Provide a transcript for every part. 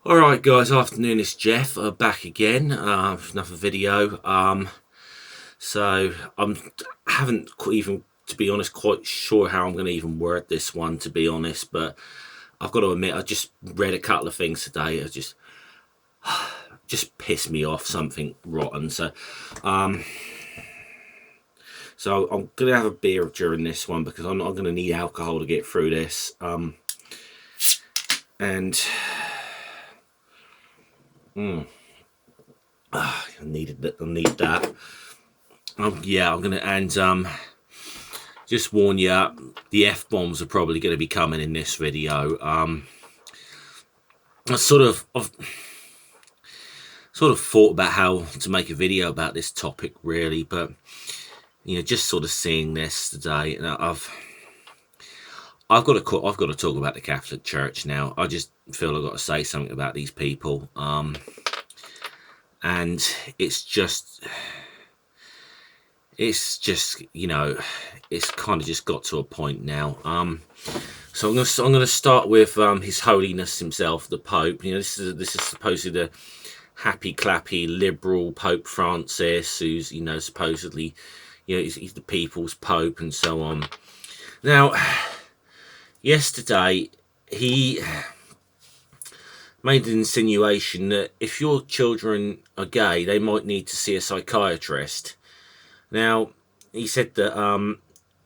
Alright guys, afternoon, it's Jeff, back again with another video. So I haven't even, to be honest, quite sure how I'm going to even word this one, to be honest, but I've got to admit, I just read a couple of things today that just pissed me off, something rotten. So I'm going to have a beer during this one because I'm not going to need alcohol to get through this. I need that. Yeah, I'm gonna just warn you, the F-bombs are probably going to be coming in this video. I've sort of thought about how to make a video about this topic, really, but just sort of seeing this today, and I've got to talk about the Catholic Church now. I just feel I've got to say something about these people. And it's just it's kind of just got to a point now. So I'm going to start with His Holiness himself, the Pope. This is supposedly the happy clappy liberal Pope Francis, who's supposedly he's the people's Pope and so on. Now, yesterday he made an insinuation that if your children are gay, they might need to see a psychiatrist. Now, he said that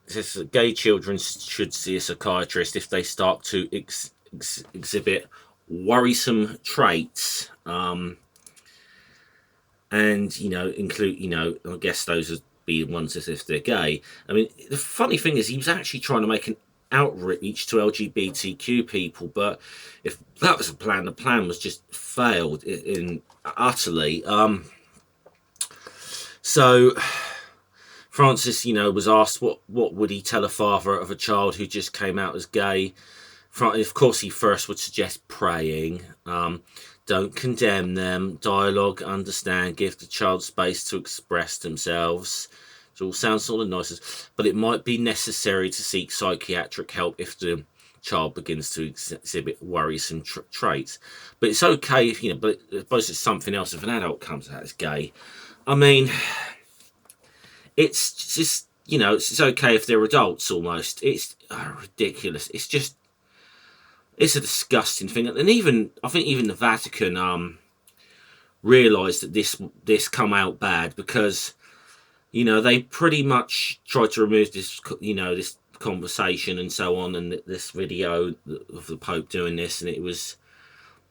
says that gay children should see a psychiatrist if they start to exhibit worrisome traits, and include I guess those would be ones as if they're gay. I mean, the funny thing is, he was actually trying to make an outreach to LGBTQ people, but if that was a plan, the plan was just failed utterly. So Francis, was asked what would he tell a father of a child who just came out as gay. Of course, he first would suggest praying. Don't condemn them. Dialogue, understand, give the child space to express themselves. It all sounds sort of nice, but it might be necessary to seek psychiatric help if the child begins to exhibit worrisome traits. But it's okay if, but I suppose it's something else if an adult comes out as gay. I mean, it's just, it's okay if they're adults almost. It's ridiculous. It's a disgusting thing. And I think even the Vatican realised that this come out bad because they pretty much tried to remove this, this conversation and so on, and this video of the Pope doing this, and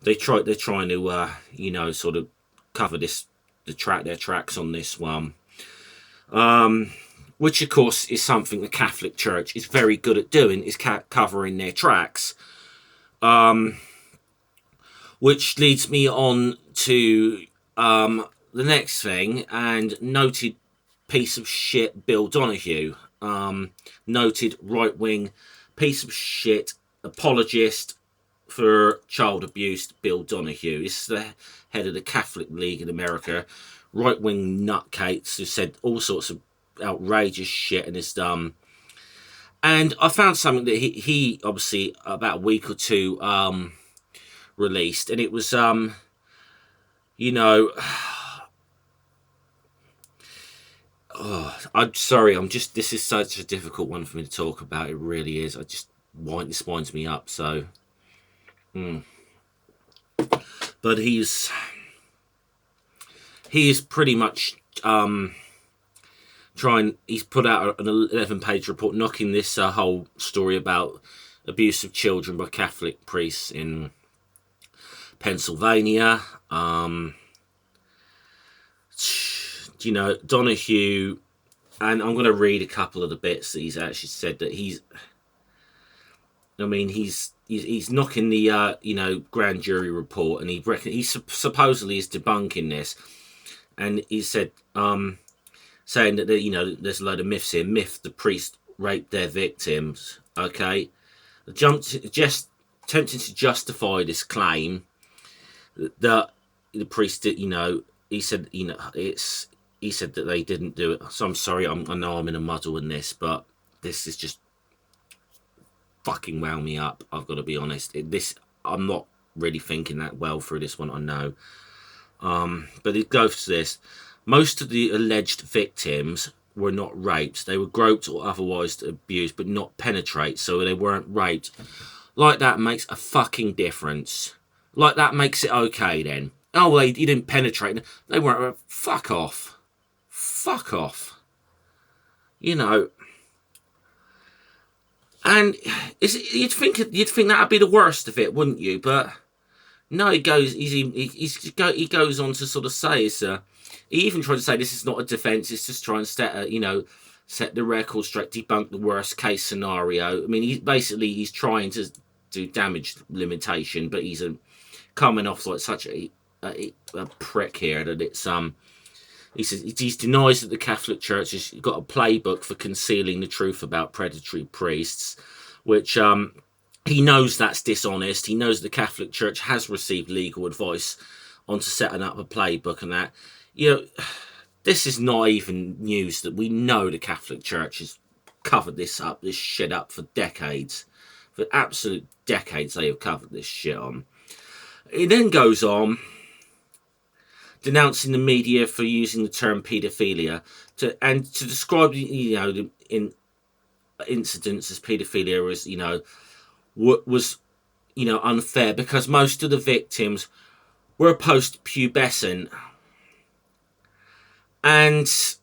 they're trying to, sort of cover their tracks on this one, which of course is something the Catholic Church is very good at doing, is covering their tracks, which leads me on to the next thing, and noted piece of shit Bill Donahue, noted right-wing piece of shit apologist for child abuse, Bill Donahue. This is the head of the Catholic League in America, right-wing nutcase who said all sorts of outrageous shit in his and I found something that he obviously about a week or two released, and it was I'm sorry, this is such a difficult one for me to talk about. It really is. This winds me up. So, but he is pretty much he's put out an 11-page report knocking this whole story about abuse of children by Catholic priests in Pennsylvania. Donahue, and I'm going to read a couple of the bits that he's actually said that he's knocking the grand jury report, and he supposedly is debunking this, and he said saying that there's a load of myths here. The priest raped their victims. Okay, just attempting to justify this claim that the priest did. He said he said that they didn't do it. So I'm sorry, I know I'm in a muddle in this, but this is just fucking wound me up. I've got to be honest. I'm not really thinking that well through this one, I know. But it goes to this. Most of the alleged victims were not raped. They were groped or otherwise abused, but not penetrate, so they weren't raped. Like, that makes a fucking difference. Like, that makes it okay then. Oh, well, he didn't penetrate. They weren't. Fuck off. Fuck off. You know. And you'd think that'd be the worst of it, wouldn't you? But no, he goes on to sort of say he even tried to say this is not a defence. It's just trying to set the record straight, debunk the worst case scenario. I mean, he's trying to do damage limitation, but he's coming off like such a prick here that it's he denies that the Catholic Church has got a playbook for concealing the truth about predatory priests, which he knows that's dishonest. He knows the Catholic Church has received legal advice onto setting up a playbook and that. This is not even news that we know the Catholic Church has covered this shit up for decades. For absolute decades they have covered this shit on. It then goes on denouncing the media for using the term paedophilia to describe the incidents as paedophilia as was unfair because most of the victims were post-pubescent, and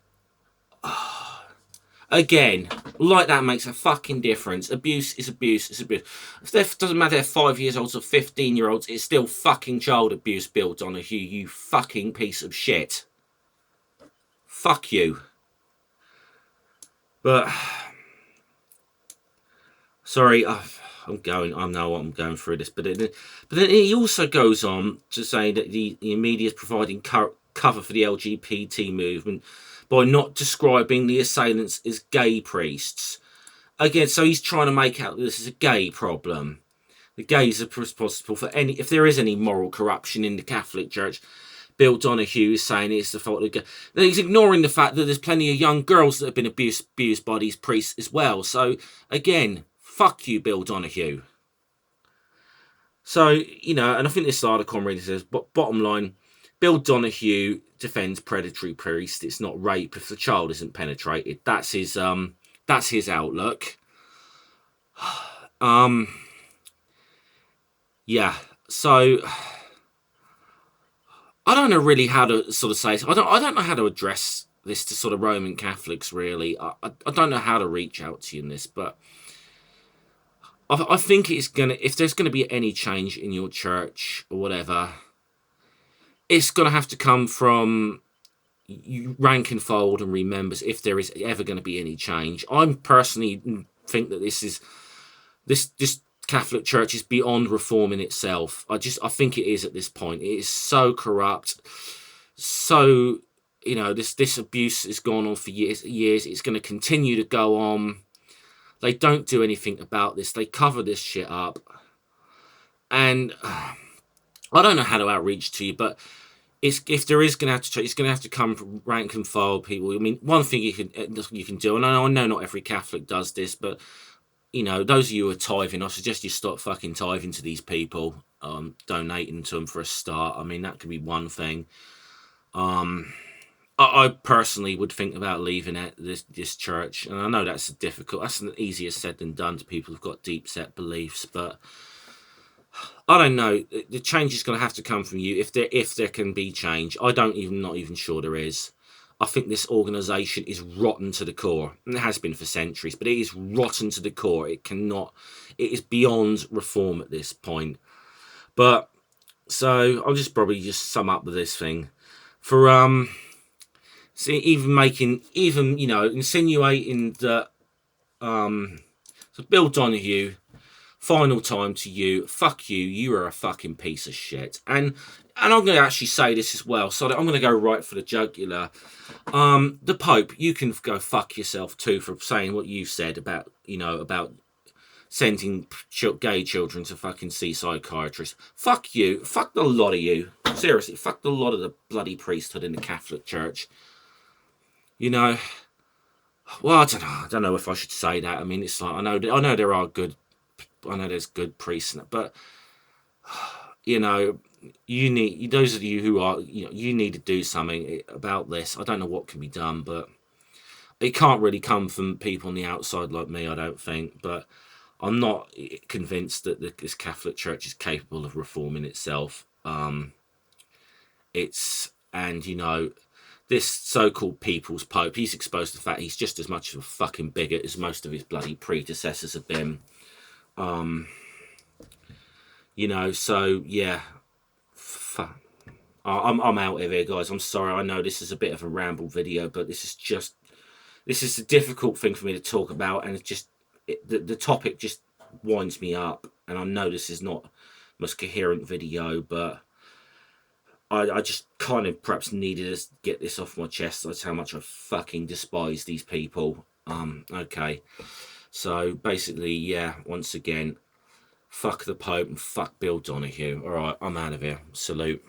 again, like, that makes a fucking difference. Abuse is abuse is abuse. It doesn't matter if they're 5 years olds or 15-year-olds, it's still fucking child abuse, Bill Donahue, you fucking piece of shit. Fuck you. But sorry, I know I'm going through this, but then he also goes on to say that the media is providing cover for the LGBT movement by not describing the assailants as gay priests. Again, so he's trying to make out that this is a gay problem. The gays are responsible for if there is any moral corruption in the Catholic Church. Bill Donahue is saying it's the fault of gays. He's ignoring the fact that there's plenty of young girls that have been abused by these priests as well. So, again, fuck you, Bill Donahue. So, and I think this article really says, but bottom line, Bill Donahue defends predatory priest. It's not rape if the child isn't penetrated. That's his outlook. Yeah. So I don't know really how to sort of say. I don't know how to address this to sort of Roman Catholics. Really, I don't know how to reach out to you in this, but I think it's gonna. If there's gonna be any change in your church or whatever, it's going to have to come from you, rank and fold and remembers, if there is ever going to be any change. I personally think that this Catholic Church is beyond reform in itself. I think it is at this point. It is so corrupt. So, this abuse has gone on for years. It's going to continue to go on. They don't do anything about this. They cover this shit up. And I don't know how to outreach to you, but if there is going to have to change, it's going to have to come from rank and file people. I mean, one thing you can do, and I know not every Catholic does this, but those of you who are tithing, I suggest you stop fucking tithing to these people, donating to them for a start. I mean, that could be one thing. I personally would think about leaving this church, and I know that's easier said than done to people who've got deep set beliefs, but I don't know. The change is going to have to come from you if there can be change. Not even sure there is. I think this organisation is rotten to the core, and it has been for centuries. But it is rotten to the core. It is beyond reform at this point. But so I'll probably just sum up with this thing for insinuating that so Bill Donahue. Final time to you. Fuck you. You are a fucking piece of shit. And I'm going to actually say this as well. So I'm going to go right for the jugular. The Pope, you can go fuck yourself too for saying what you said about sending gay children to fucking see psychiatrists. Fuck you. Fuck the lot of you. Seriously, fuck the lot of the bloody priesthood in the Catholic Church. Well, I don't know if I should say that. I mean, it's like I know there are good. I know there's good priests, but you know, you need, those of you who are, you need to do something about this. I don't know what can be done, but it can't really come from people on the outside like me, I don't think. But I'm not convinced that this Catholic Church is capable of reforming itself. And this so-called people's pope, he's exposed to the fact he's just as much of a fucking bigot as most of his bloody predecessors have been. So yeah, I'm out of here, guys. I'm sorry. I know this is a bit of a ramble video, but this is a difficult thing for me to talk about, and the topic just winds me up. And I know this is not the most coherent video, but I just kind of perhaps needed to get this off my chest. That's how much I fucking despise these people. Okay. So basically, yeah, once again, fuck the Pope and fuck Bill Donahue. All right, I'm out of here. Salute.